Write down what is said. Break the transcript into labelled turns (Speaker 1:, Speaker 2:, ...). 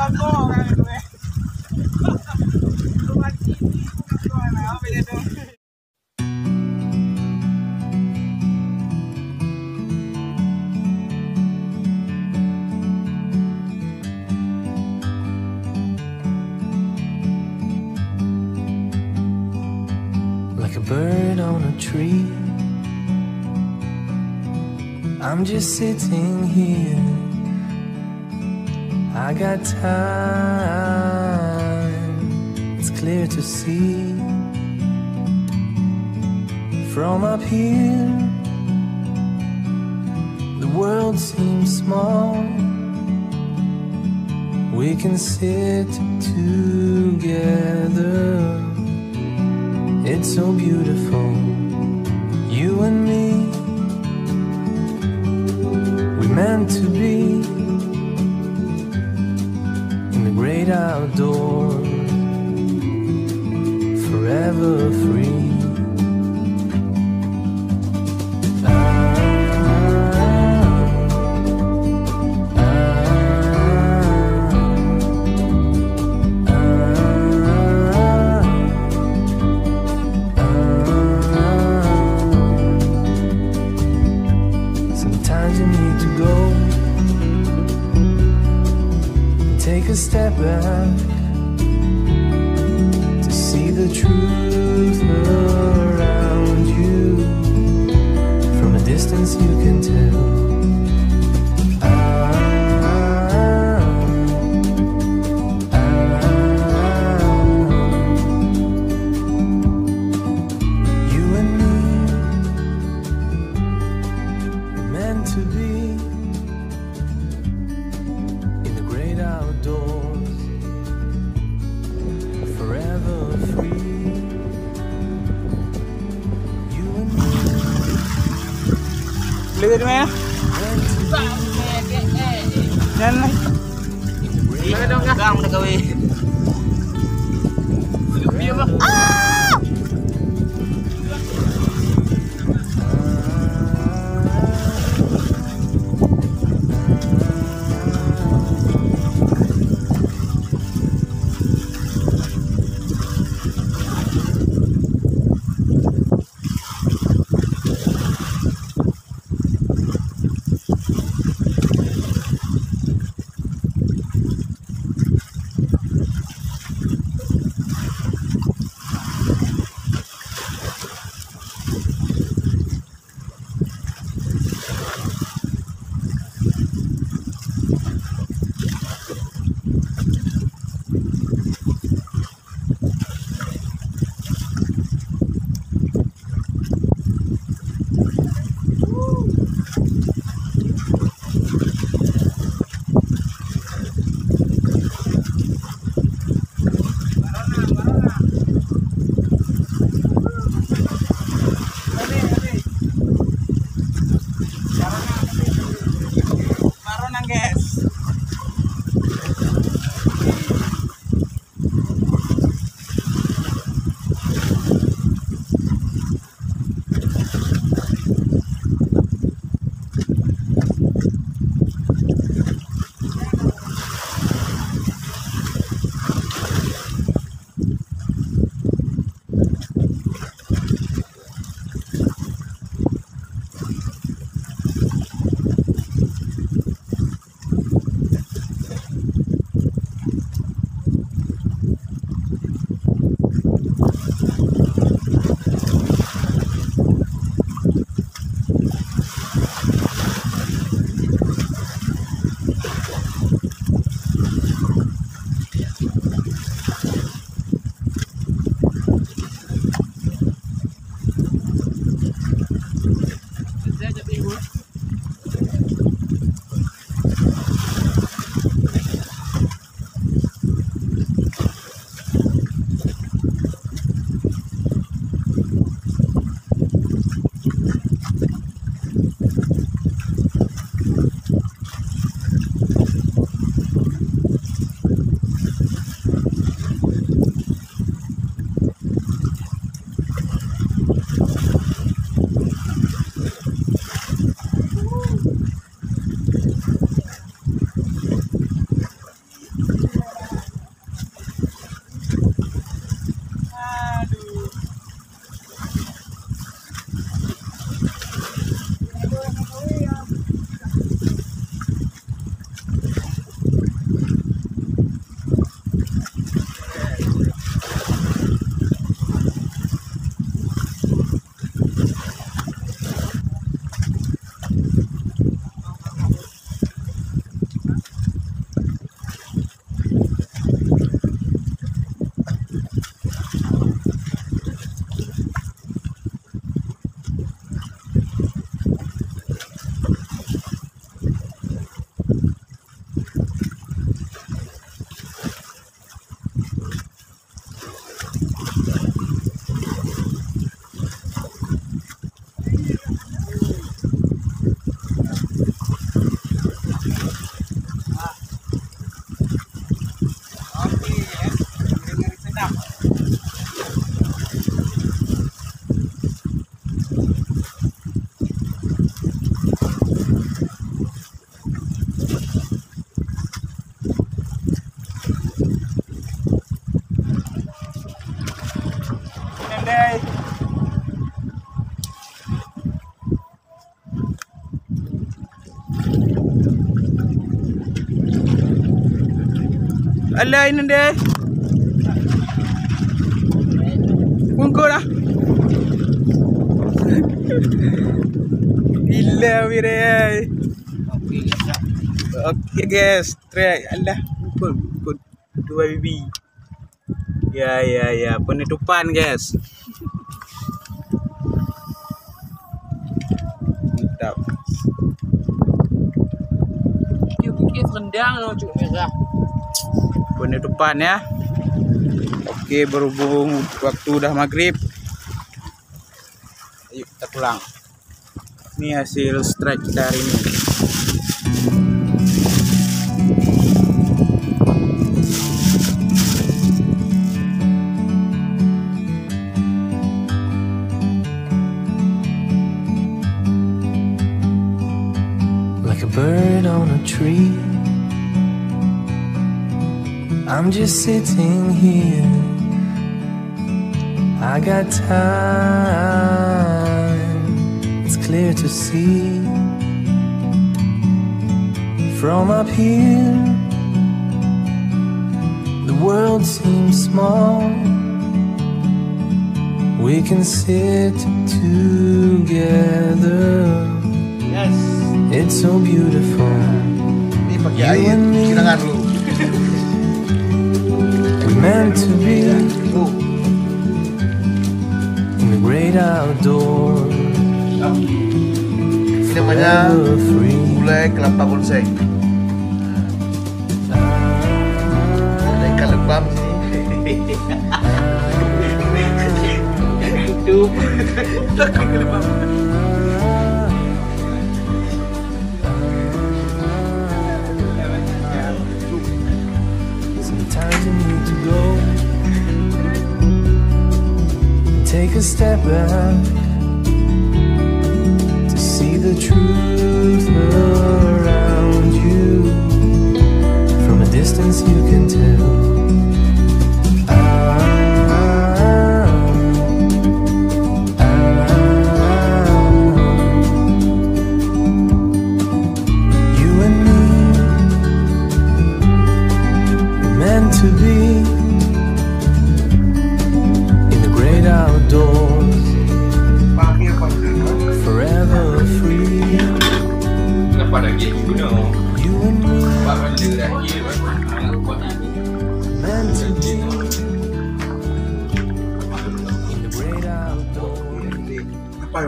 Speaker 1: Like a bird on a tree, I'm just sitting here. I got time, it's clear to see. From up here, the world seems small. We can sit together. It's so beautiful, you and me. We meant to be in the great outdoors, forever free. Take a step back to see the truth around you. From a distance you can tell. You and me were meant to be outdoors, forever free. You and me.
Speaker 2: Lừa đi mẹ. Nhanh lên. Lừa đâu nha. Găng được rồi. Biếng quá.
Speaker 3: Alah ini deh. Kungko dah. Gila wirai. Okey guys, try. Alah, kungko dua bibi. Ya, penutupan guys. Mantap.
Speaker 2: Dia bikin rendang loh cuk merah.
Speaker 3: Penutupan ya. Oke, berhubung waktu udah maghrib. Ayo kita pulang. Ini hasil strike kita hari ini.
Speaker 1: Like a bird on a tree, I'm just sitting here. I got time, it's clear to see. From up here, the world seems small. We can sit together.
Speaker 4: Yes.
Speaker 1: It's so beautiful.
Speaker 4: Ini pakai air sirangan dulu.
Speaker 1: We're meant to be in the great outdoors.
Speaker 4: Ini namanya gulai kelapa gongseng. Ada ikan lebam sini.
Speaker 2: Tutup.
Speaker 4: Ikan lebam.
Speaker 1: Sometimes you need to go and take a step back to see the truth around you. From a distance you can tell. You and me meant to be in the great outdoors, forever free. You and me meant to be in the great outdoors.
Speaker 4: Apa